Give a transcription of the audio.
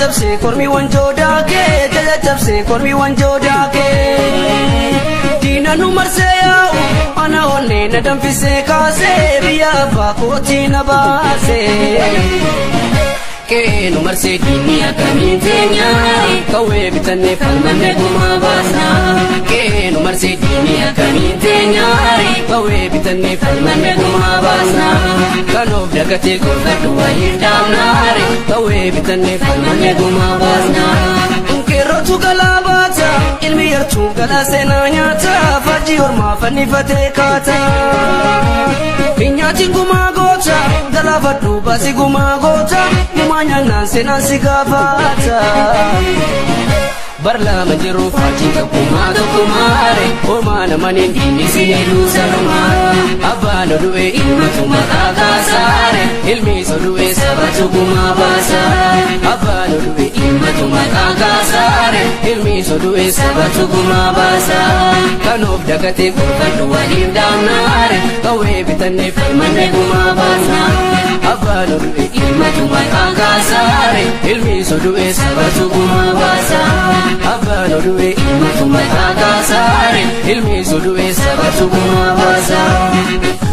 cabse kormi wanjoo daakee jala cabse kormi wanjoo daakee diina nu marsee yaa'u ana onnee na danfisee kaasee biyya abbaa kootii na baasee keenu marsee diinni akkamiin teenyaa kawwee bitannee falmannee gumaa baasnaa keenu marsee diinni akkamiin teenyaa kawwee bitannee falmannee gumaa baasnaa kanoof dagatee kolfadhu waliin dhaabnaare kawwee bitannee falmannee gumaa baasnaa keerrotu galaa baata ilmi yartuu galaa seenaa nyaata faajii hormaa fannifatee kaata hinyaati gumaa goota galaafadhu baasi gumaa goota nyaanaan seenaan si gaafata barlaa manjiru faajii tokkummaa tokkummaare ormaa namaniin diinni si hedduu salumaa abbaan odu'e ilmatu maqaa kaasaare ilmi sodu'e sabatu gumaa baasa abbaan odu'e ilmatu maqaa kaasaare ilmi sodu'e sabatu gumaa baasa kanoof dagatee kolfadhu waliin dhaabnaare kawwee bitannee falmannee gumaa baasna abbaan odu'e ilmatu maqaa kaasaare ilmi sodu'e sabatu gumaa baasa abbaan odu'e ilmatu maqaa kaasaare ilmi sodu'e sabatu gumaa baasa.